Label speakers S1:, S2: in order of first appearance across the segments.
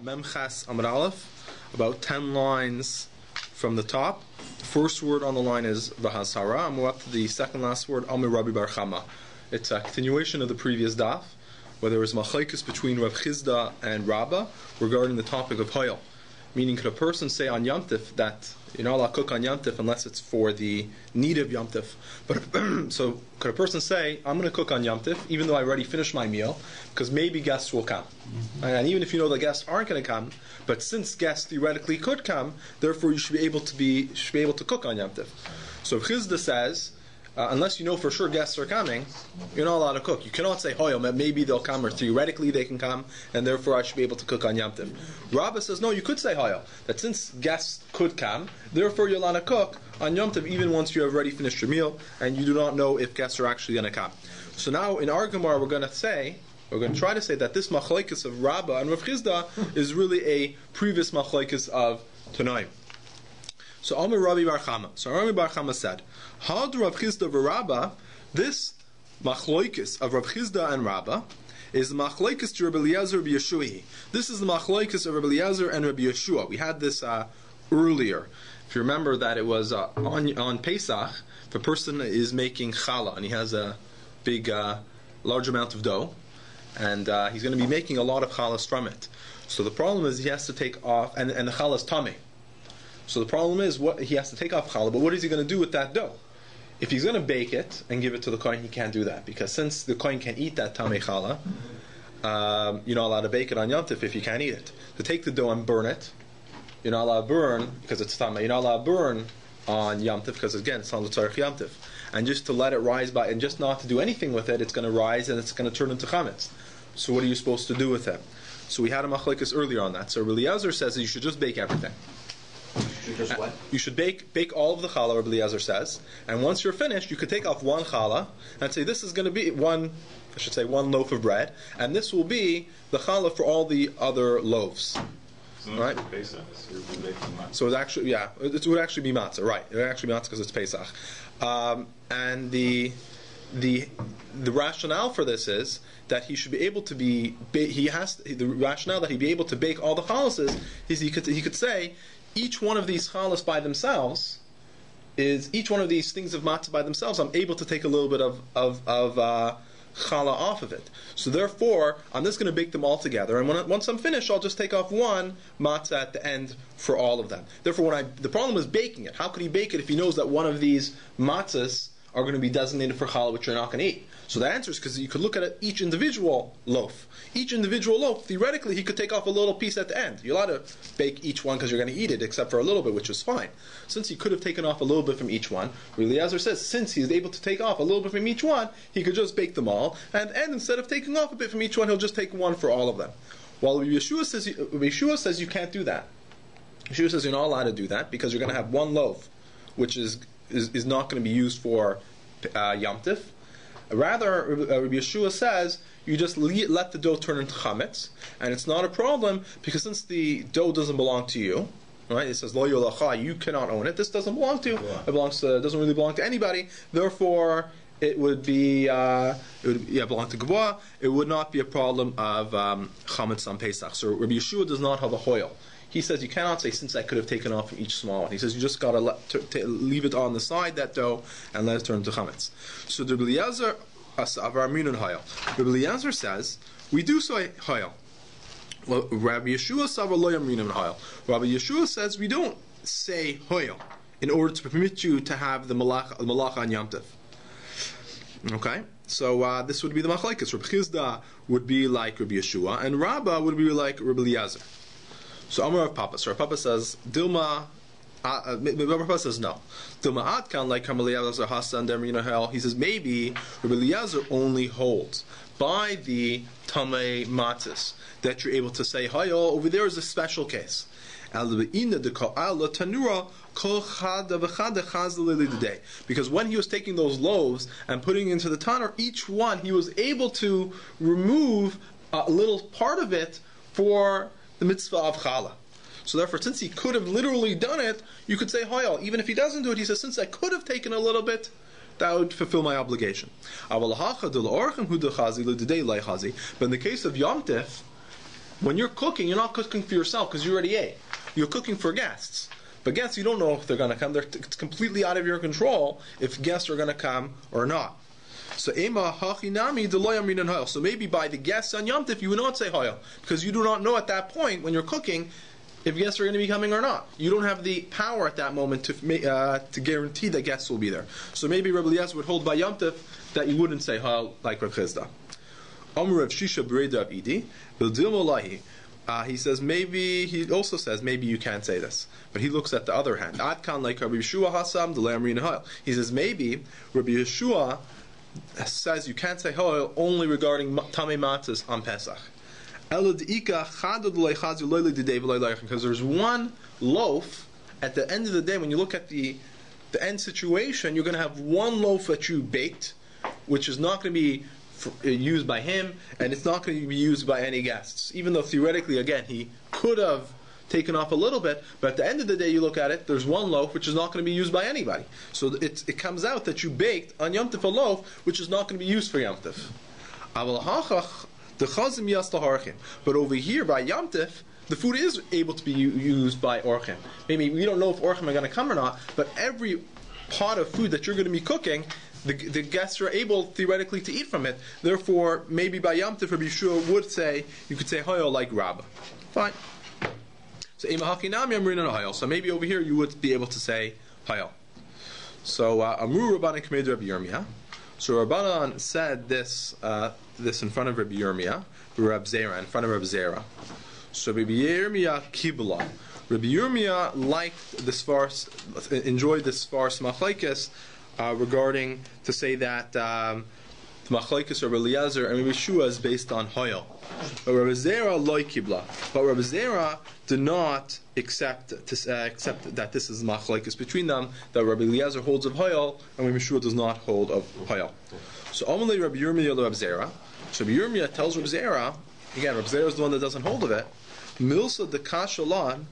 S1: Memchas Amud Aleph, about 10 lines from the top. The first word on the line is V'hasara, and we're up to the second last word, Amir Rabbi Bar Chama. It's a continuation of the previous DAF, where there was machlekes between Rav Chizda and Rabbi regarding the topic of Hoyel. Meaning, could a person say on Yom Tif that you're not allowed to cook on Yom Tif unless it's for the need of Yom Tif? But so, could a person say, I'm going to cook on Yom Tif even though I already finished my meal, because maybe guests will come? And even if you know the guests aren't going to come, but since guests theoretically could come, therefore you should be able to cook on Yom Tif. So Chizda says, unless you know for sure guests are coming, you're not allowed to cook. You cannot say, maybe they'll come, or theoretically they can come, and therefore I should be able to cook on Yom Tif. Rabbi says, no, you could say, that since guests could come, therefore you're allowed to cook on Yom Tif even once you have already finished your meal, and you do not know if guests are actually going to come. So now, in our Gemara, we're going to try to say that this machlekes of Rabbi and Rav Chizda is really a previous machlekes of Tanaim. So Amir Rabbi Bar Chama. So Rabbi Bar Chama said, Had Rav Chizda v'Rabba, this machlokes of Rav Chizda and Rabba is the machlokes to Rabbi Eliezer v'Yeshua. This is the machlokes of Rabbi Eliezer and Rabbi Yeshua. We had this earlier. If you remember that it was on Pesach, if a person is making challah and he has a big, large amount of dough, and he's going to be making a lot of challahs from it. So the problem is he has to take off, and the challah is tameh. So the problem is he has to take off challah, but what is he going to do with that dough? If he's going to bake it and give it to the kohen, he can't do that, because since the kohen can eat that tamei challah, you're not allowed to bake it on Yom Tif if you can't eat it. To take the dough and burn it, you're not allowed to burn because it's tamei. You're not allowed to burn on Yom Tif because again it's on the tzarich Yom Tif. And just to let it rise by and just not to do anything with it, it's going to rise and it's going to turn into chametz. So what are you supposed to do with it? So we had a machlekes earlier on that. So Rabbi Eliezer says that you should just bake everything.
S2: What?
S1: You should bake all of the challah, Rabbi Eliezer says, and once you're finished, you could take off one challah and say this is going to be one loaf of bread, and this will be the challah for all the other loaves.
S3: So
S1: right? So it would actually be matzah, right? It would actually be matzah because it's Pesach, and the rationale for this is that he should be able to be. The rationale that he'd be able to bake all the challahs is he could say. Each one of these challahs by themselves each one of these things of matzah by themselves. I'm able to take a little bit of challah off of it. So therefore, I'm just going to bake them all together, and once I'm finished, I'll just take off one matzah at the end for all of them. Therefore, the problem is baking it. How could he bake it if he knows that one of these matzahs are going to be designated for challah, which you're not going to eat? So the answer is because you could look at each individual loaf. Each individual loaf, theoretically, he could take off a little piece at the end. You're allowed to bake each one because you're going to eat it, except for a little bit, which is fine. Since he could have taken off a little bit from each one, Eliezer says, since he's able to take off a little bit from each one, he could just bake them all, and instead of taking off a bit from each one, he'll just take one for all of them. While Yeshua says you can't do that. Yeshua says you're not allowed to do that because you're going to have one loaf, which is not going to be used for Yom Tif. Rather, Rabbi Yeshua says you just let the dough turn into chametz, and it's not a problem because since the dough doesn't belong to you, right? It says lo yolacha, you cannot own it. This doesn't belong to you. It doesn't really belong to anybody. Therefore, it would belong to Gavoa. It would not be a problem of chametz on Pesach. So Rabbi Yeshua does not have a hoyel. He says you cannot say since I could have taken off from each small one. He says you just got to leave it on the side, that dough, and let it turn to chametz. So the Rabbi Eliezer Rabbi Eliezer says we do say hayal. Well, Rabbi Yeshua savar lo yamrinan hayal. Rabbi Yeshua says we don't say hayal in order to permit you to have the malach on Yom Tif. Okay, so this would be the machlekes. Rabbi Chizda would be like Rabbi Yeshua, and Rabba would be like Rabbi Eliezer. So Amar Rav Papa. So Rav Papa says Dilma. Rav Papa says no. Dilma Atkan like Rabbi Eliezer Hasan Demrina Hel. He says maybe Rabbi Eliezer only holds by the Tamei Matzis that you're able to say Hayol. Over there is a special case. Because when he was taking those loaves and putting into the tanner, each one he was able to remove a little part of it for the mitzvah of challah. So therefore, since he could have literally done it, you could say hayal. Even if he doesn't do it, he says, since I could have taken a little bit, that would fulfill my obligation. But in the case of Yom Tif, When you're cooking, you're not cooking for yourself because you already ate. You're cooking for guests. But guests, you don't know if they're going to come. It's completely out of your control if guests are going to come or not. So ema hachinami deloy amrin and hoil. So maybe by the guests on Yom Tif you would not say hoil because you do not know at that point when you're cooking if guests are going to be coming or not. You don't have the power at that moment to guarantee that guests will be there. So maybe Rabbi Eliezer would hold by Yom Tif that you wouldn't say hoil like Rav Chizda. Amr Rav Shisha Breda of Idi Bildil he says he also says maybe you can't say this, but he looks at the other hand. Adkan like Rabbi Yeshua Hasam the Lamrin Hoil. He says maybe Rabbi Yeshua says you can't say hoil only regarding tamei matzahs on Pesach. Because there's one loaf at the end of the day. When you look at the end situation, you're going to have one loaf that you baked, which is not going to be used by him, and it's not going to be used by any guests. Even though theoretically, again, he could have taken off a little bit, but at the end of the day, you look at it, there's one loaf which is not going to be used by anybody. So it comes out that you baked on Yom Tif a loaf which is not going to be used for Yom Tif. But over here by Yom Tif, the food is able to be used by Orchim. Maybe we don't know if Orchim are going to come or not, but every pot of food that you're going to be cooking, the guests are able theoretically to eat from it. Therefore, maybe by Yom Tif, Rabbi Yeshua would say, you could say Hoyo like Rabbi. Fine. So maybe over here you would be able to say Hayal. So Amru Rabbanan K'mei Rabbi Yirmiyah. So Rabbanan said this in front of Rabbi Yirmiyah, Rabbi Zera, in front of Rabbi Zera. So Rabbi Yirmiyah Kibla. Rabbi Yirmiyah liked this farce, enjoyed this farce machlekes regarding to say that the machlekes Rabbi Eliezer and Rabbi Yeshua is based on Hayal. But Rabbi Zera loy kibla. But Rabbi Zera did not accept that this is machlekes between them, that Rabbi Eliezer holds of Hayal and Rabbi Yeshua does not hold of Hayal. So Amalei Rabbi Yirmiyah Rabbi Zera. So Rabbi Yirmiyah tells Rabbi Zera, again, Rabbi Zera is the one that doesn't hold of it. Milsa de kashalan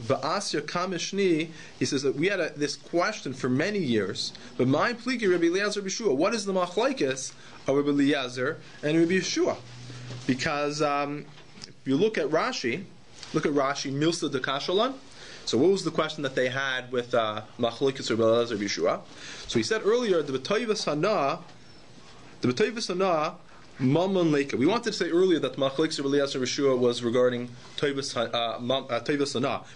S1: va'asya kamishni. He says that we had this question for many years. But my pliki Rabbi Eliezer Rabbi Yeshua. What is the machlekes of Rabbi Eliezer and Rabbi Yeshua? Because if you look at Rashi, Milsa de Kashalan. So what was the question that they had with Machlokes Rabbi Eliezer Rabbi Yeshua? So he said earlier, the B'toivas Hana, Mammon Leika. We wanted to say earlier that Machlokes Rabbi Eliezer Rabbi Yeshua was regarding Toivas Hana,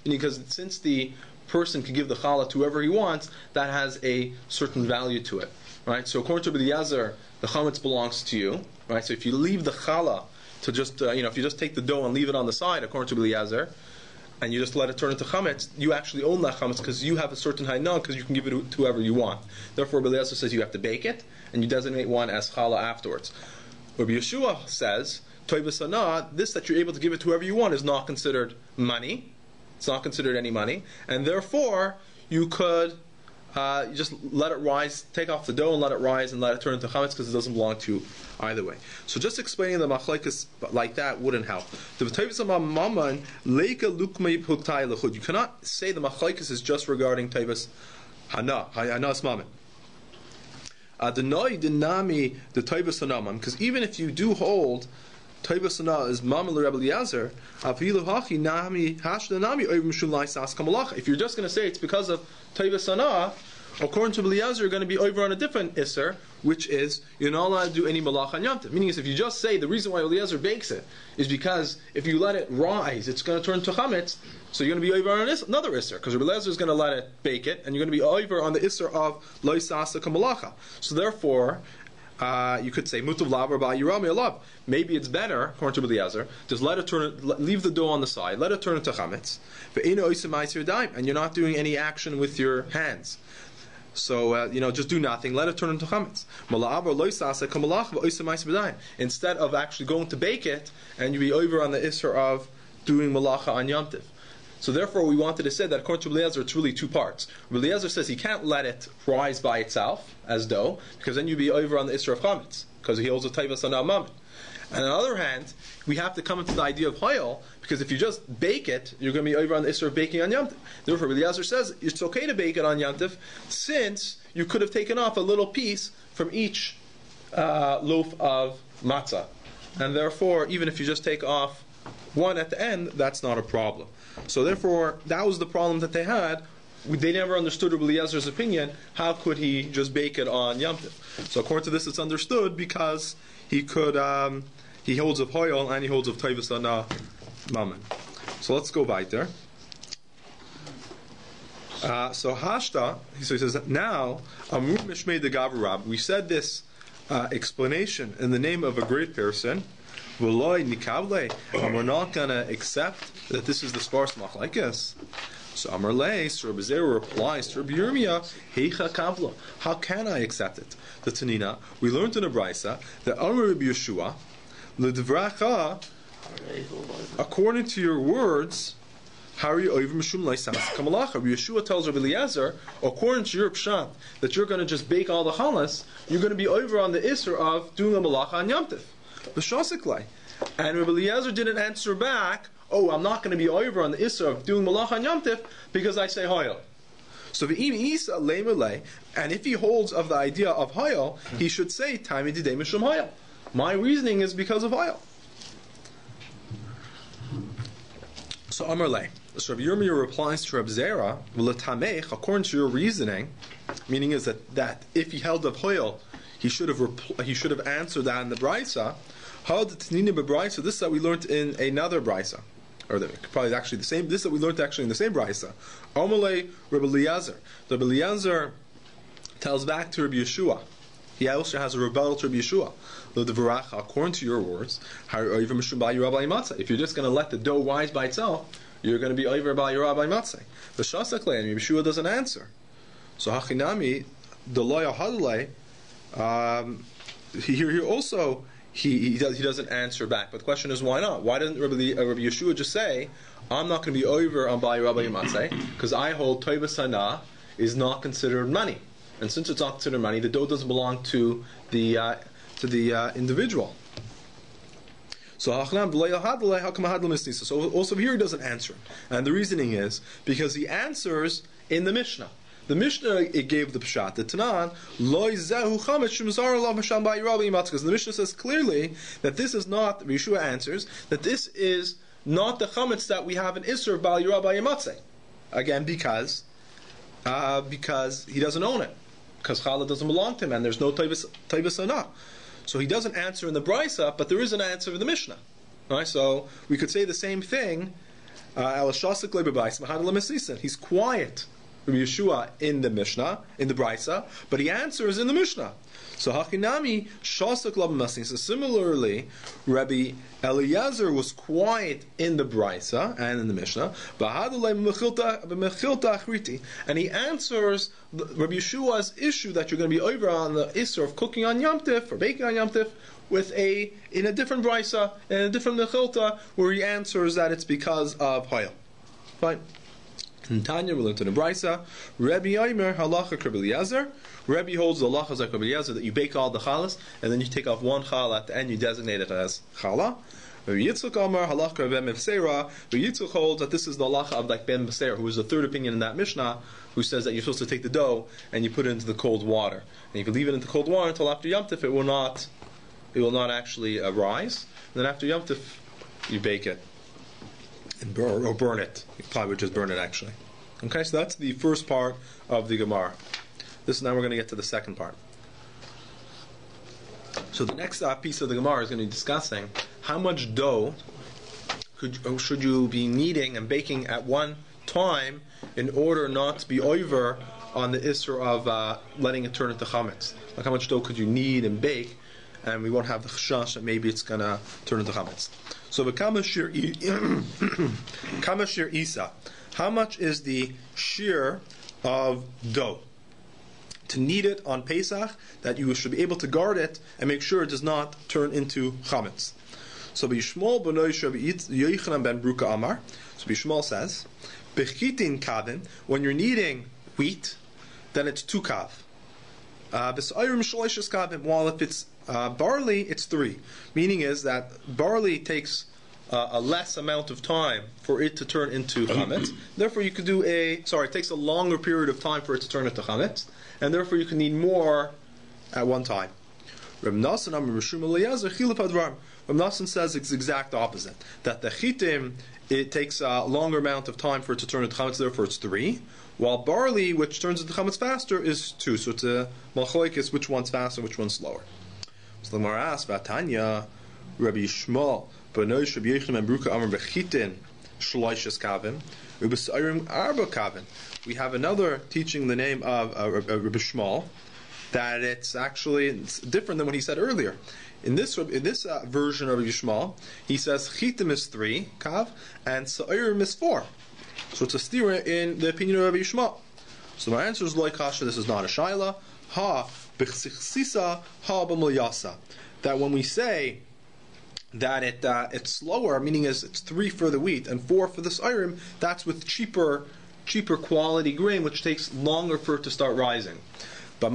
S1: meaning because since the person can give the challah to whoever he wants, that has a certain value to it, right? So according to Rabbi Eliezer, the chametz belongs to you, right? So if you leave the challah to just, if you just take the dough and leave it on the side, according to Rabbi Eliezer, and you just let it turn into chametz, you actually own that chametz because you have a certain hainah because you can give it to whoever you want. Therefore, Rabbi Eliezer says you have to bake it, and you designate one as challah afterwards. Rabbi Yeshua says, toivas hana, this that you're able to give it to whoever you want is not considered money. It's not considered any money, and therefore you could you just let it rise, take off the dough and let it rise and let it turn into chametz because it doesn't belong to you either way. So just explaining the machlekes like that wouldn't help. You cannot say the machlekes is just regarding taivas hana mammon. Because even if you do hold Taivas Hana is Mammon Rabbi Eliezer, if you're just going to say it's because of Taivas Hana, according to Rabbi Eliezer, you're going to be over on a different Isser, which is you're not allowed to do any Malach on Yom Tov. Meaning is if you just say the reason why Eliezer bakes it is because if you let it rise, it's going to turn to Chametz, so you're going to be over on another Isser, because Rabbi Eliezer is going to let it bake it, and you're going to be over on the Isser of Lo Yisasa Kamalacha. So therefore, you could say Mutav Lav by Yerami Alav. Maybe it's better, according to Rabbi Eliezer, just leave the dough on the side, let it turn into chametz, and you're not doing any action with your hands. So just do nothing, let it turn into chametz. Instead of actually going to bake it, and you be over on the isser of doing malacha on Yom Tiv. So therefore, we wanted to say that according to Rabbi Eliezer, it's really two parts. Rabbi Eliezer says he can't let it rise by itself as dough, because then you'd be over on the Isra of Chametz, because he holds a Taivas Hana Mammon. And on the other hand, we have to come into the idea of Hayal, because if you just bake it, you're going to be over on the Isra of baking on Yom Tov. Therefore, Rabbi Eliezer says it's okay to bake it on Yom Tov, since you could have taken off a little piece from each loaf of matzah. And therefore, even if you just take off one at the end, that's not a problem. So therefore, that was the problem that they had. They never understood Rabbi Eliezer's opinion. How could he just bake it on Yom Tov? So according to this, it's understood because he could. He holds of Hoyel and he holds of Taivas Ana Mammon. So let's go weiter. So Hashta, he says now Amur Mishmei de Gavrab. We said this explanation in the name of a great person. V'loi nikavle, and we're not gonna accept that this is the sparse machlekes. So Amar Lei, so Rabbi Zera replies to Rabbi Yirmiyah, Heicha Kavla. How can I accept it? The Tanina, we learned in a brisa that Amar Rabbi Yeshua, L'dvracha, according to your words, Hari Oivim Mishum Leisamas Kamalacha. Rabbi Yeshua tells Rabbi Eliezer, according to your pshat, that you're going to just bake all the chalas, you're going to be over on the isser of doing a malacha on Yom Tov. B'shasikle. And Rabbi Eliezer didn't answer back, oh, I'm not going to be over on the isser of doing malacha on Yom Tov because I say Hoyel. So v'im isa leimelei, and if he holds of the idea of Hoyel, he should say Taimi didei mishum Hoyel. My reasoning is because of Hoyel. So Amar Lei. So Rabbi Yirmiyah replies to Rabbi Zera, v'letamech, according to your reasoning, meaning is that if he held of Hoyel, he should have answered that in the brisa. How the Tanina bebrisa? This that we learned in another brisa, or probably actually the same. This that we learned actually in the same brisa. Amalei Rabbi Eliezer. Rabbi Eliezer tells back to Rabbi Yeshua. He also has a rebuttal to Rabbi Yeshua. According to your words, if you're just going to let the dough rise by itself, you're going to be over by your Rabbi Matzeh. The Shasakle, and Yeshua doesn't answer. So Hachinami, the Loya Hadalei, here also he doesn't answer back. But the question is, why not? Why doesn't Rabbi Yeshua just say, I'm not going to be over on by Rabbi Matzeh because I hold Toiva Sana is not considered money, and since it's not considered money, the dough doesn't belong to the individual. So also here he doesn't answer, and the reasoning is because he answers in the Mishnah. The Mishnah it gave the pshat, the Tanan loy zehu chametz shemzar alav masham ba'yirav imatz, because the Mishnah says clearly that this is not. Yeshua answers that this is not the chametz that we have in Isser of ba'yirav ba'yimatzeh. Again, because he doesn't own it, because challah doesn't belong to him, and there's no taivas anah. So he doesn't answer in the brisa, but there is an answer in the Mishnah. All right, so we could say the same thing. He's quiet, Rabbi Yeshua, in the Mishnah, in the brisa, but he answers in the Mishnah. So Hachinami shasak labamasin. So similarly, Rabbi Eliezer was quiet in the brisa and in the Mishnah, and he answers Rabbi Yeshua's issue that you're going to be over on the issue of cooking on Yom Tif or baking on Yom Tif in a different brisa, in a different mechilta, where he answers that it's because of Hoyel. Fine. In Tanya, we learned in the brisa, Rabbi Yomer halacha Rabbi Eliezer. Rabbi holds the halachas like Rabbi Eliezer that you bake all the chalas and then you take off one challah at the end, you designate it as challah. Rabbi Yitzchak Amar halacha Ben Mefseira. Rabbi Yitzchak holds that this is the halacha of like Ben Mefseira, who is the third opinion in that Mishnah, who says that you're supposed to take the dough and you put it into the cold water, and if you leave it into cold water until after Yom Tif, it will not actually rise. And then after Yom Tif, you bake it and burn it. You probably would just burn it actually. Okay, so that's the first part of the Gemara. Now we're going to get to the second part. So the next piece of the Gemara is going to be discussing how much dough should you be kneading and baking at one time in order not to be over on the issur of letting it turn into chametz. Like how much dough could you knead and bake, and we won't have the chashash that maybe it's going to turn into chametz. So kama shir isa. How much is the shear of dough? To knead it on Pesach, that you should be able to guard it and make sure it does not turn into chametz. So Bishmol b'noy Rabbi Yochanan ben Bruka Amar. So Bishmol says, Bechitin kavin, when you're kneading wheat, then it's 2 kav. B'sayrim shloishes kavim, while if it's barley, it's 3. Meaning is that barley takes a less amount of time for it to turn into chametz. Therefore, you could do it takes a longer period of time for it to turn into chametz, and therefore you can need more at one time. Rav Nassim says it's the exact opposite. That the chitim, it takes a longer amount of time for it to turn into chametz, therefore it's 3. While barley, which turns into chametz faster, is 2. So it's a malchoikis, which one's faster, which one's slower. So the Gemara asks, Vatanya, Rabbi Yishmael, Benoish Rabbi Yechim and Bruka Amar Bechitin, Shloishes Kavim, Ubesayrim Arba Kavim. We have another teaching the name of Rabbi Yishmael, that it's different than what he said earlier. In this version of Rabbi Yishmael, he says Chitim is 3 kav and Sa'irim is 4. So it's a stira in the opinion of Rabbi Yishmael. So my answer is Loi Kasha, this is not a shaila. Ha b'chsisa ha b'milyasa. That when we say that it's slower, meaning is it's 3 for the wheat and 4 for the Sa'irim, that's with cheaper quality grain, which takes longer for it to start rising. But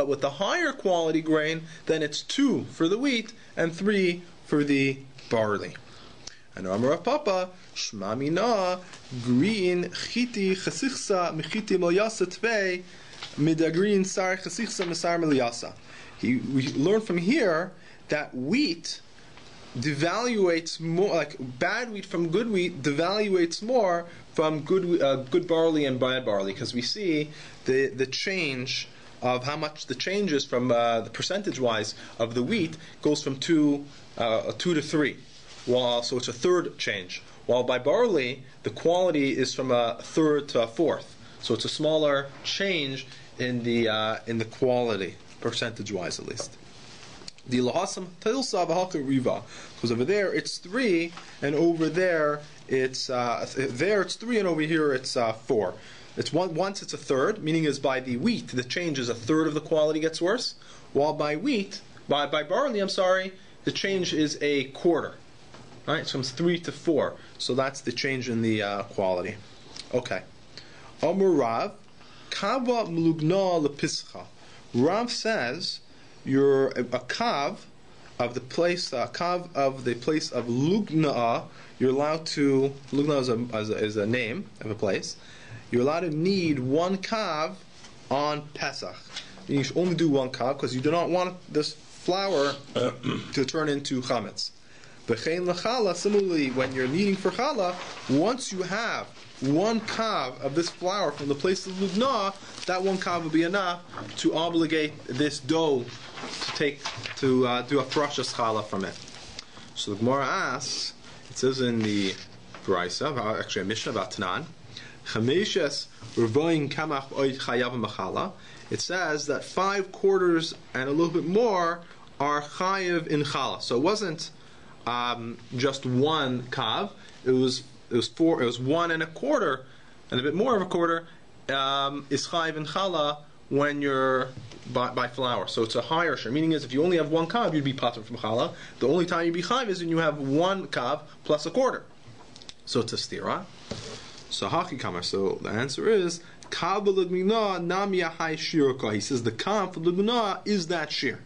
S1: with the higher quality grain, then it's 2 for the wheat and 3 for the barley. And Amar Rav Papa, Shma Mina, green chiti chesichsa mechiti milyasa tvei midagrin sar chesichsa mesar milyasa. We learn from here that wheat devaluates more, like bad wheat from good wheat devaluates more from good barley and bad barley, because we see the change of how much the changes from the percentage-wise of the wheat goes from 2 to 3. So it's a third change. While by barley, the quality is from a third to a fourth. So it's a smaller change in the quality, percentage-wise at least. The lahasam tilsa v'halka riva, because over there it's 3, and over there it's 3, and over here it's 4. It's once it's a third, meaning is by the wheat the change is a third of the quality gets worse, while by barley, the change is a quarter. Right, so it's 3 to 4. So that's the change in the quality. Okay. Amar Rav, kava mlugna lepischa. Rav says you're a kav of the place of lugna. You're allowed to, lugna is a name of a place. You're allowed to knead 1 kav on Pesach. You should only do 1 kav because you do not want this flour to turn into chametz. B'chein l'chala, similarly, when you're kneading for challah, once you have 1 kav of this flour from the place of lugna, that 1 kav will be enough to obligate this dough to do a precious challah from it. So the Gemara asks, it says in the Brisa, actually a Mishnah about Tanan, Chameshes Revoin Kamach Oid Chayav Machala. It says that 5 quarters and a little bit more are chayav in challah. So it wasn't just 1 kav. It was 4. It was 1 and a quarter, and a bit more of a quarter is chayav in challah when you're by flour. So it's a higher share. Meaning is if you only have 1 kav, you'd be patur from challah. The only time you'd be chayav is when you have 1 kav plus a quarter. So it's a stira. So haki kamar. So the answer is kav b'lugmina nam yahai shirka. He says the kav for lugmina is that shear.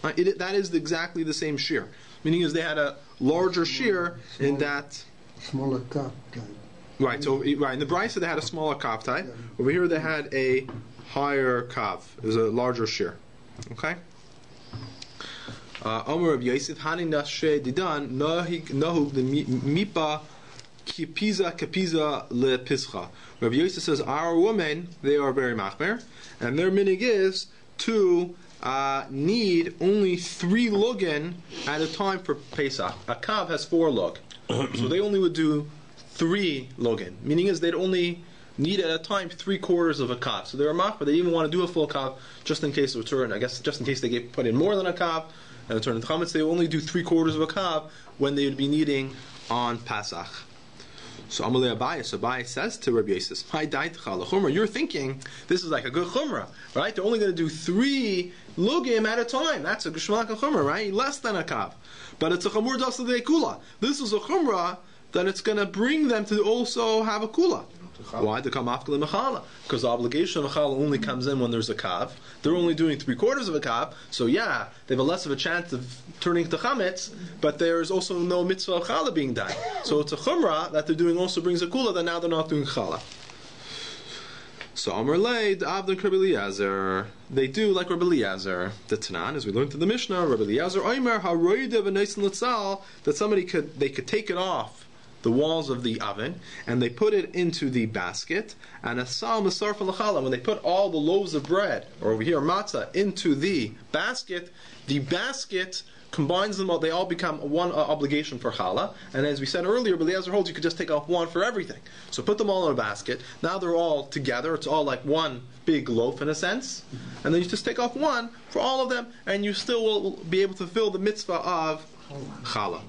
S1: That is exactly the same shear. Meaning is they had a larger shear in that
S3: smaller cup type.
S1: Right. So in the Brisa they had a smaller kav type. Over here they had a higher kav. It was a larger shear. Okay. Amar of Yosef Hani Nashe Didan Nahug the Mipa Kapiza Le Pischa. Rabbi Yosef says our women, they are very machmer, and their minig is to need only 3 lugin at a time for Pesach. A kav has 4 lug, so they only would do 3 lugin. Meaning is they'd only need at a time 3/4 of a kav. So they're a machmer. They even want to do a full kav just in case of turn. I guess just in case they put in more than a kav and turn into chametz, they only do 3/4 of a kav when they would be needing on Pesach. So Amalei Abayis, so Abayis says to Rabbi Yosef, "My diet chumra." You're thinking this is like a good chumra, right? They're only going to do 3 lugim at a time. That's a geshmak chumra, right? Less than a kav, but it's a chamur dasa de kula. This is a chumra that it's going to bring them to also have a kula. Why? To come after the mechala, because the obligation of mechala only comes in when there's a kav. They're only doing 3/4 of a kav, so yeah, they have a less of a chance of turning to chametz, but there's also no mitzvah of chala being done. So it's a chumrah that they're doing also brings a kula that now they're not doing chala. So Amar Lei, the Avdan Rabbi Eliezer, they do like Rabbi Eliezer. The Tanan, as we learned in the Mishnah, Rabbi Eliezer Omer HaRoide V'Neisin L'Tzal, that they could take it off the walls of the oven and they put it into the basket, and Asal Masar L'Chala, when they put all the loaves of bread, or over here matzah, into the basket combines them all, they all become one obligation for challah. And as we said earlier, Rabbi Eliezer holds you could just take off one for everything. So put them all in a basket. Now they're all together. It's all like one big loaf in a sense. And then you just take off one for all of them, and you still will be able to fulfill the mitzvah of challah.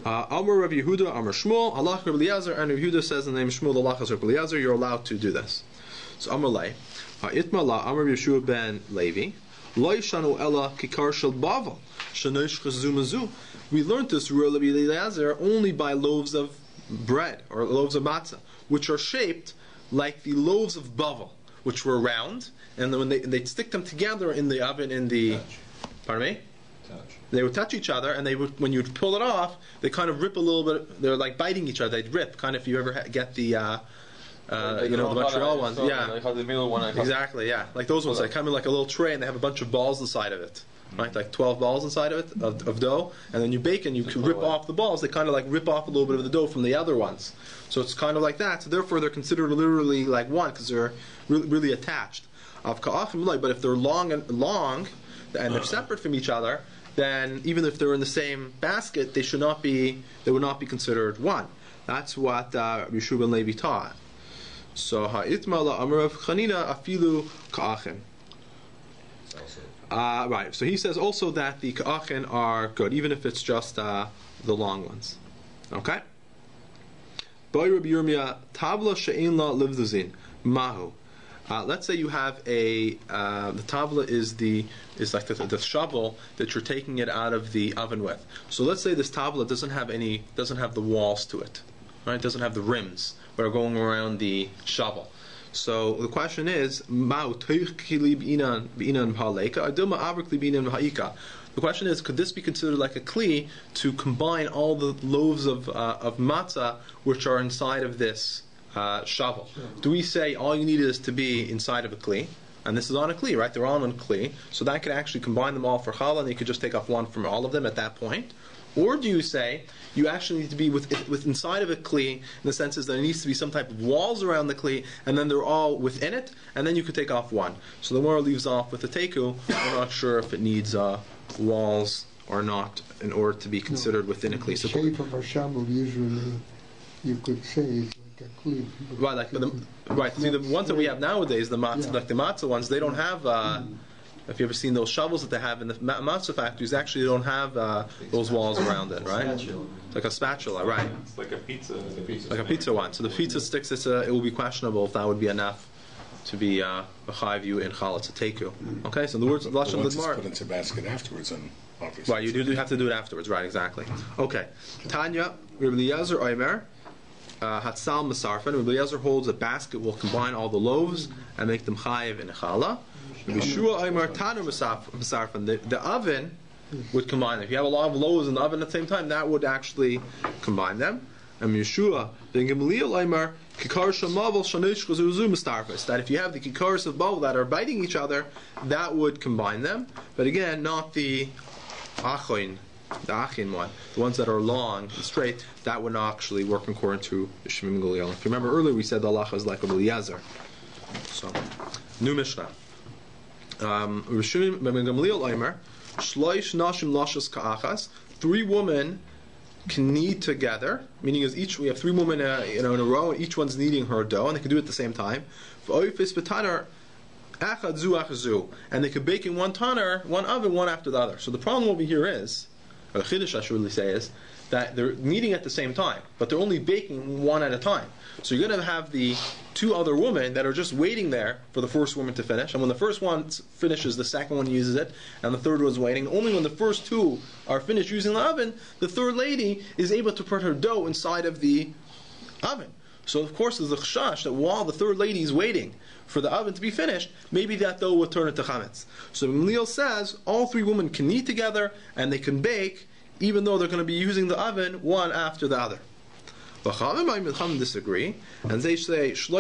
S1: Amar Rav Yehuda, Amar Shmuel, Allah Rabbi Eliezer, and Rav Yehuda says in the name of Shmuel, Allah Rabbi Eliezer, you're allowed to do this. So Amar Lei, Itma La, Amar Yeshua ben Levi, we learned this Rabbi Eliezer only by loaves of bread or loaves of matzah, which are shaped like the loaves of Bavel, which were round, and then when they'd stick them together in the oven pardon me? They would touch each other, and they would, when you'd pull it off, they kind of rip a little bit. They're like biting each other. They'd rip, kind of. If you ever get the the Montreal ones, yeah,
S3: the middle one,
S1: exactly, yeah, like those ones. They come in like a little tray, and they have a bunch of balls inside of it, right? Like 12 balls inside of it of dough, and then you bake and you can rip off the balls. They kind of like rip off a little bit of the dough from the other ones. So it's kind of like that. So therefore, they're considered literally like one because they're really attached. But if they're long and they're separate from each other, then even if they're in the same basket, they would not be considered one. That's what Yeshua ben Levi taught. So ha'itma la'amar chanina afilu ka'achin. Right. So he says also that the ka'achin are good, even if it's just the long ones. Okay. Boy Rabbi Yirmiyah tabla she'ein la livduzin mahu. Let's say you have the tavla is like the shovel that you're taking it out of the oven with. So let's say this tavla doesn't have the walls to it, right? It doesn't have the rims that are going around the shovel. So the question is, the question is, could this be considered like a kli to combine all the loaves of matzah which are inside of this shovel? Do we say all you need is to be inside of a kli, and this is on a kli, right? They're all on a kli, so that could actually combine them all for challah, and you could just take off one from all of them at that point? Or do you say you actually need to be with inside of a kli, in the sense is that there needs to be some type of walls around the kli, and then they're all within it, and then you could take off one? So the Gemara leaves off with the teku. We're not sure if it needs walls or not in order to be considered within a kli.
S4: The shape of a shovel usually you could say is like a kli.
S1: Right, See, the ones that we have nowadays, the matzah, like the matzah ones, they don't have. If you've ever seen those shovels that they have in the matzah factories, actually they don't have those walls around it, right? It's like a spatula, right?
S3: It's like a pizza.
S1: Like a pizza one. So the pizza sticks, it will be questionable if that would be enough to be a chayv you in challah to teku. Okay, so the words lashon
S5: once
S1: l'dmar.
S5: it's put into a basket afterwards, and obviously.
S1: Right, you do have to do it afterwards, right? Exactly. Okay, Tanya, Rabbi Eliezer Omer, Hatzal Masarfan. Rabbi Eliezer holds a basket will combine all the loaves and make them chayiv in challah. Yeshua Omer Tanu Masarfan. The oven would combine them. If you have a lot of loaves in the oven at the same time, that would actually combine them. And Yeshua ben Gamaliel Omer Kikar Shamavel Shanish Chazuzu Mastarfas. That if you have the kikars of Bavel that are biting each other, that would combine them. But again, not the Achin one, the ones that are long and straight, that would not actually work according to Shimon Gamaliel. If you remember earlier, we said the halacha is like Rabbi Eliezer. So, new Mishnah. Shimon ben Gamaliel Omer Shloish Nashim Lashas Ka'achas. 3 women can knead together, meaning is we have 3 women in a row, and each one's kneading her dough, and they can do it at the same time. And they can bake in one tanner, one oven, one after the other. So the problem over here is, or the chiddush I should really say is, that they're kneading at the same time, but they're only baking one at a time. So you're going to have the 2 other women that are just waiting there for the first woman to finish, and when the first one finishes, the second one uses it, and the third one's waiting. Only when the first 2 are finished using the oven, the third lady is able to put her dough inside of the oven. So of course there's a chashash that while the third lady is waiting for the oven to be finished, maybe that dough will turn into chametz. So Gamaliel says all 3 women can knead together and they can bake, even though they're going to be using the oven one after the other. But Chaim disagree, and they say they say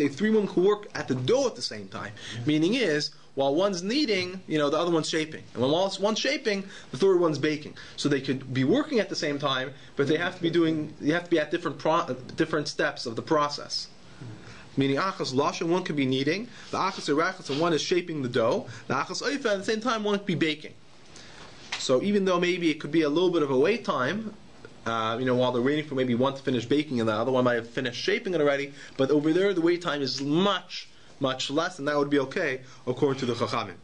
S1: 3 women can work at the dough at the same time. Meaning is, while one's kneading, the other one's shaping, and when one's shaping, the third one's baking. So they could be working at the same time, but they have to be at different steps of the process. Meaning achas lash, and one could be kneading. The achas erachas, and one is shaping the dough. The achas oifa, at the same time, one could be baking. So even though maybe it could be a little bit of a wait time, while they're waiting for maybe one to finish baking and the other one might have finished shaping it already, but over there the wait time is much, much less, and that would be okay according to the Chachamim.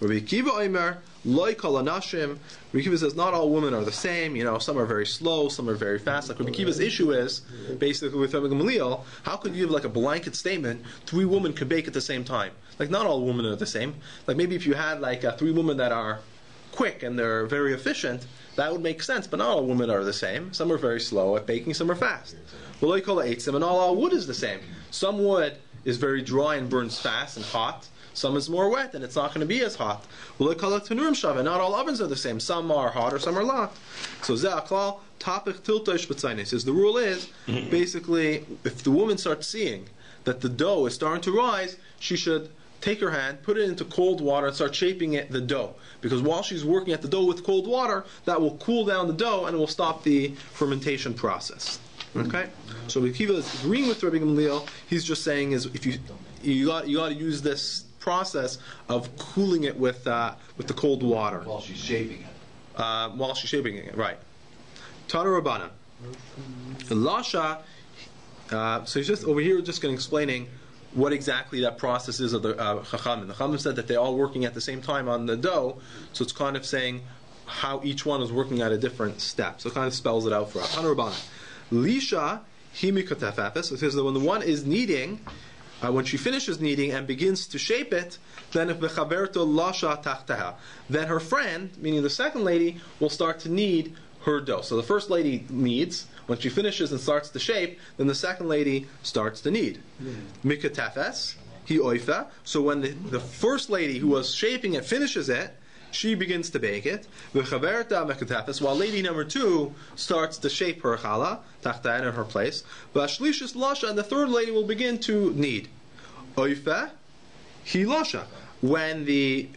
S1: Rabbi Akiva Omer, Loi Kol Anashim. Rabbi Akiva says not all women are the same. Some are very slow, some are very fast. Like Rabbi Akiva's issue is basically with Rabbi Gamaliel, how could you have like a blanket statement? 3 women could bake at the same time. Like not all women are the same. Like maybe if you had like 3 women that are quick and they're very efficient, that would make sense. But not all women are the same. Some are very slow at baking, some are fast. Well, Loi Kol Eitzim, and not all wood is the same. Some wood is very dry and burns fast and hot. Some is more wet and it's not going to be as hot. Not all ovens are the same. Some are hot or some are not. So Ze'aklal Tapich Tiltosh B'tzayne says the rule is basically if the woman starts seeing that the dough is starting to rise, she should take her hand, put it into cold water, and start shaping the dough. Because while she's working at the dough with cold water, that will cool down the dough and it will stop the fermentation process. Okay, so Rabbi Akiva is agreeing with Rabbi Gamaliel. He's just saying is if you got to use this process of cooling it with the cold water
S2: while she's shaping it. Right.
S1: Tana Rabbana. Lasha. So he's just over here just going to explaining what exactly that process is of the Chachamim. The Chachamim said that they're all working at the same time on the dough, so it's kind of saying how each one is working at a different step. So it kind of spells it out for us. Tana Rabbana. Lisha himikatafafes. It says that when the one is kneading, when she finishes kneading and begins to shape it, then if bechaberto lasha tachteha, then her friend, meaning the second lady, will start to knead her dough. So the first lady kneads. When she finishes and starts to shape, then the second lady starts to knead. Mikatafes hi oifa. So when the first lady who was shaping it finishes it, she begins to bake it. While lady number 2 starts to shape her challah, tachta in her place. V'ashlishis lasha, and the third lady will begin to knead. Oifa, hi lasha. When the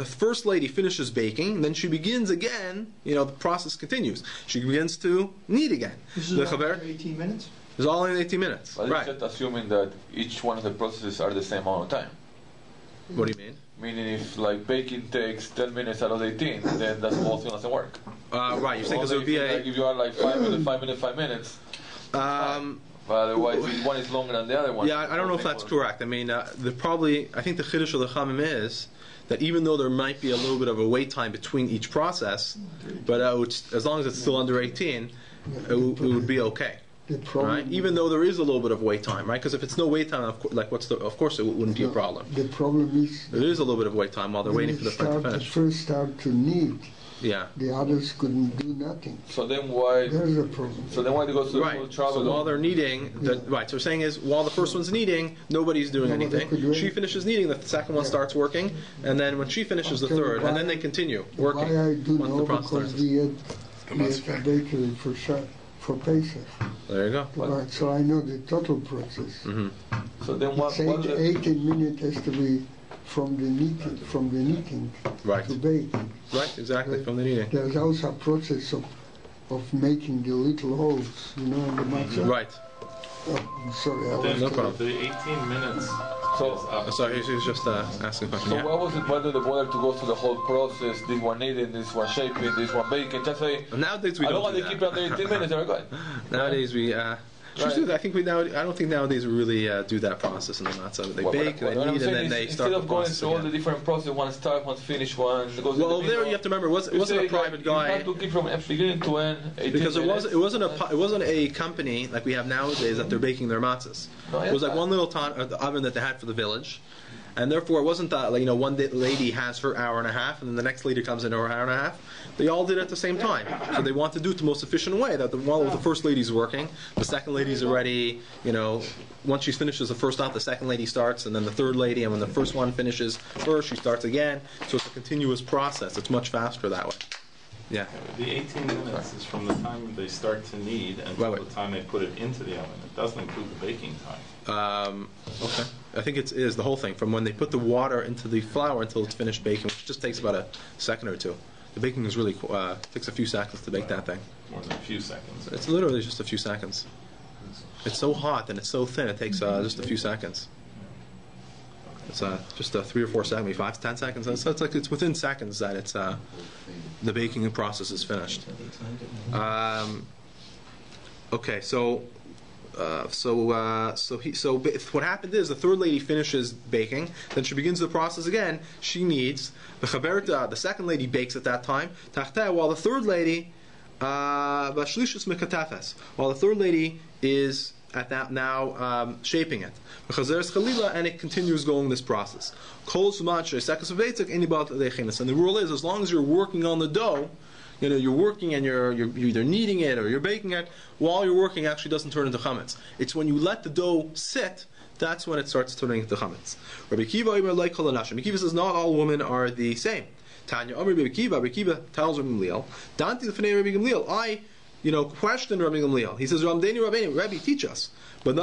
S1: first lady finishes baking, then she begins again. The process continues. She begins to knead again.
S3: This is all in 18 minutes.
S1: It's all in 18 minutes.
S6: But
S1: right.
S6: It's just assuming that each one of the processes are the same amount of time.
S1: What do you mean?
S6: Meaning if like baking takes 10 minutes out of 18, then that whole thing doesn't work.
S1: Right, you're saying because it would be
S6: if you are like 5 minutes. But otherwise, one is longer than the other one.
S1: Yeah, I don't know if that's correct. I mean, I think the chiddush of the Chaim is that even though there might be a little bit of a wait time between each process, but as long as it's still under 18, it would be okay. Right? Even though there is a little bit of wait time, right? Because if it's no wait time, of course it wouldn't be a problem.
S4: The problem is
S1: there is a little bit of wait time while they're waiting for the friend to finish.
S4: First start to knead.
S1: Yeah.
S4: The others couldn't do nothing.
S6: So then why?
S4: There's a problem.
S6: So then why they go through the travel?
S1: So while they're kneading, right? So we're saying is while the first one's kneading, nobody's doing anything. She finishes kneading, the second one starts working, and then when she finishes, the third, and then they continue working.
S4: Why I do
S1: once
S4: know
S1: the process
S4: because
S1: starts.
S4: we had a bakery for PES.
S1: There you go.
S4: Right, so I know the total process.
S1: Mm-hmm.
S6: So then what?
S4: 18 minutes has to be from the kneading
S1: right.
S4: to bake.
S1: Right, exactly, from the kneading.
S4: There's also a process of making the little holes, in the matzah.
S1: Right.
S4: Oh, sorry,
S1: no problem.
S7: The 18 minutes.
S1: Sorry, he was just asking a question.
S6: So
S1: Yeah.
S6: why was it bother the bother to go through the whole process? This one kneading, this one shaping, this one baking. Just say.
S1: Nowadays we
S6: I
S1: don't
S6: want
S1: do
S6: to
S1: that.
S6: keep it under 18 minutes. They're good.
S1: Nowadays we. I think I don't think nowadays we really do that process in the matzah. They bake, they knead, and then they start the process.
S6: Instead of going through all the different processes, one start, one finish, one goes.
S1: Well, there you have to remember, it wasn't a private guy.
S6: You have to keep from beginning to end.
S1: Because it wasn't a company like we have nowadays that they're baking their matzahs. It was like one little oven that they had for the village. And therefore, it wasn't that one lady has her hour and a half, and then the next lady comes in her hour and a half. They all did it at the same time. So they want to do it the most efficient way. That while the first lady's working, the second lady's already, once she finishes the first off, the second lady starts, and then the third lady, and when the first one finishes first, she starts again. So it's a continuous process. It's much faster that way. Yeah.
S7: The 18 minutes is from the time they start to knead until the time they put it into the oven. It doesn't include the baking time.
S1: Okay. I think it is the whole thing, from when they put the water into the flour until it's finished baking, which just takes about a second or two. The baking is really takes a few seconds to bake that thing.
S7: More than a few seconds.
S1: It's literally just a few seconds. It's so hot and it's so thin, it takes just a few seconds. It's just 3 or 4 seconds, maybe 5 to 10 seconds. So it's like it's within seconds that it's the baking process is finished. Okay, so what happened is the third lady finishes baking, then she begins the process again. She kneads. The second lady bakes at that time. While the third lady, while the third lady is at that now shaping it, and it continues going this process. And the rule is, as long as you're working on the dough, you're working and you're either kneading it or you're baking it, while you're working, it actually doesn't turn into chametz. It's when you let the dough sit, that's when it starts turning into chametz. Rabbi Kiva says not all women are the same. Tanya Rabbi Kiva tells Rabbi Gamliel, Danti l'fnei Rabbi Gamliel, I question Rabbi Gamliel. He says, Rabbi, teach us. When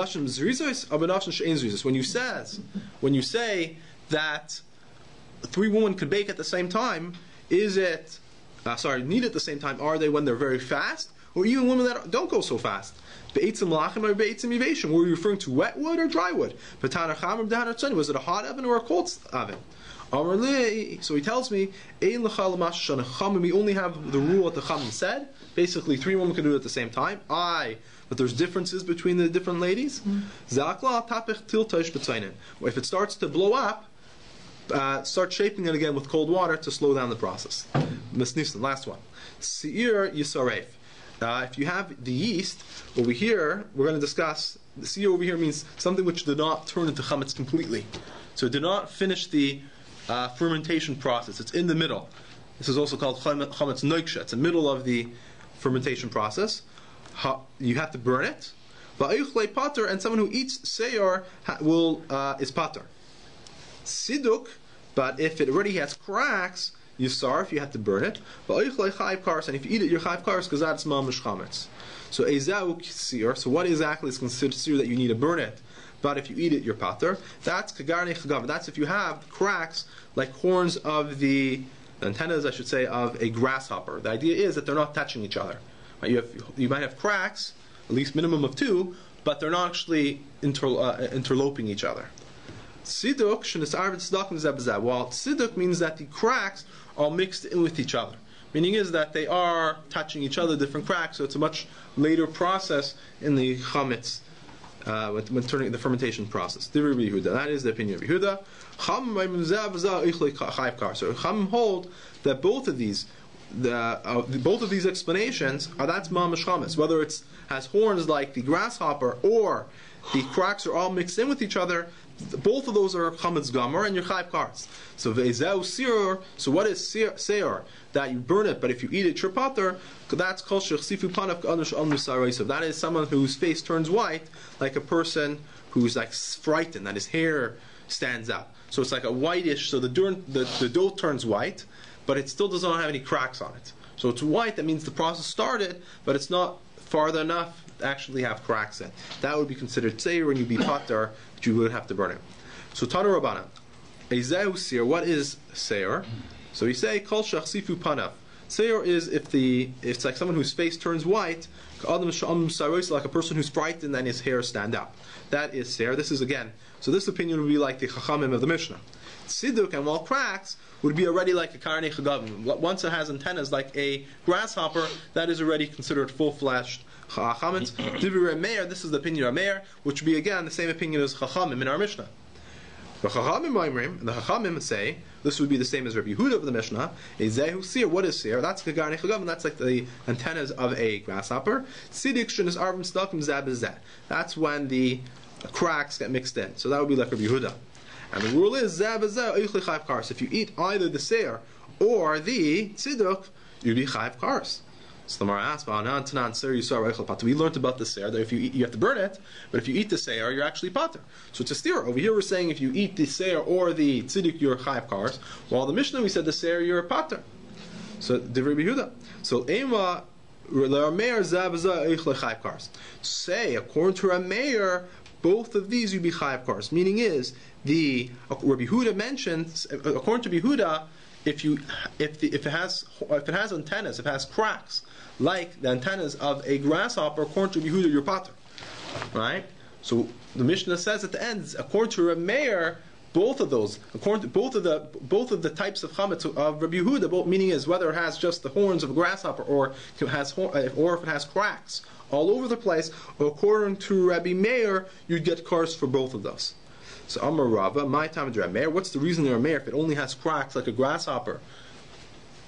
S1: you say that 3 women could bake at the same time, is it knead at the same time? Are they when they're very fast, or even women that don't go so fast? Be'etzim lachim or be'etzim yiveshim? Were you referring to wet wood or dry wood? Was it a hot oven or a cold oven? So he tells me, we only have the rule that the Chaim said. Basically, 3 women can do it at the same time. But there's differences between the different ladies. If it starts to blow up, start shaping it again with cold water to slow down the process. Last one. Seir Yisaref. If you have the yeast, over here, we're going to discuss, the seir over here means something which did not turn into chametz completely. So it did not finish the fermentation process. It's in the middle. This is also called chametz noiksha. It's the middle of the fermentation process. You have to burn it. And someone who eats seir is pater. Siduk, but if it already has cracks, if you have to burn it. And if you eat it, you're chayiv kares because that's mamash chametz. So ezauk seir. So what exactly is considered seir that you need to burn it? But if you eat it, you're pater. That's kagarne chagav. That's if you have cracks like horns of the antennas, I should say, of a grasshopper. The idea is that they're not touching each other. Right? You might have cracks, at least minimum of 2, but they're not actually interloping each other. Siduk while siduk means that the cracks are mixed in with each other. Meaning is that they are touching each other, different cracks, so it's a much later process in the chametz. When turning the fermentation process. That is the opinion of Yehuda. So Chaim hold that both of these explanations are that's mamash chametz. Whether it has horns like the grasshopper or the cracks are all mixed in with each other, both of those are chametz gomer and your chayiv kares. So ve'ezeu seir. So what is seir? That you burn it, but if you eat it, you're pater. That's kol shechsifu panav k'anush alnu saraisav. That is someone whose face turns white, like a person who's like frightened, that his hair stands up. So it's like a whitish. So the dough turns white, but it still does not have any cracks on it. So it's white. That means the process started, but it's not farther enough to actually have cracks in. That would be considered seir, and you'd be pater, but you would have to burn it. So Tanu Rabbana, ezeu seir. What is seir? So we say kol shachsifu panav. Seir is if it's like someone whose face turns white, like a person who's frightened and his hair stand up. That is seir. This is again. So this opinion would be like the chachamim of the Mishnah. Siduk and while cracks would be already like a karnei chagavim. Once it has antennas like a grasshopper, that is already considered full-fleshed chametz. Divrei Meir. This is the opinion of Meir, which would be again the same opinion as chachamim in our Mishnah. The Chachamim say, this would be the same as Rabbi Yehuda of the Mishnah, Ezehu seir. What is seir? That's kagarne chagav, that's like the antennas of a grasshopper. Sidik shunis arvim stakim zabizeh. That's when the cracks get mixed in. So that would be like Rabbi Yehuda. And the rule is zabizeh oichle chayiv kares. If you eat either the seir or the tziduk, you'd be chayiv kares. So the Gemara asks, we learned about the seir that if you eat, you have to burn it, but if you eat the seir, you're actually pater. So it's a steer. Over here we're saying if you eat the seir or the tziduk, you're chayiv kares. While the Mishnah we said the seir, you're pater. So Divrei Yehuda. So Ema Meir Zav Eich Lechayv Kars. Say according to Rameir, both of these you be Chayv Kars. Meaning is Rabbi Yehuda mentions, according to Yehuda, if it has antennas, if it has cracks, like the antennas of a grasshopper, according to Yehuda, you're pater, right? So the Mishnah says at the end, according to Rameir, both of those, according to both of the types of chametz of Rabbi Yehuda, both meaning is whether it has just the horns of a grasshopper or if it has cracks all over the place. According to Rabbi Meir, you'd get cars for both of those. So Amar Rava, my time to Rabbi Meir. What's the reason in Rabbi Meir if it only has cracks like a grasshopper?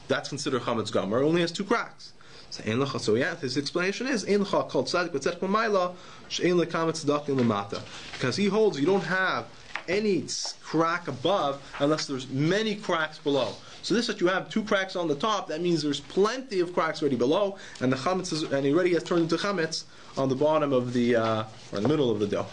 S1: That's considered chametz gomer. It only has 2 cracks. So yeah, his explanation is called tzaddik b'tzedek l'mayla she'en lekametz tzedek l'mata, because he holds you don't have any crack above unless there's many cracks below. So this that you have 2 cracks on the top, that means there's plenty of cracks already below, and the chametz and he already has turned into chametz on the bottom of the or in the middle of the dough.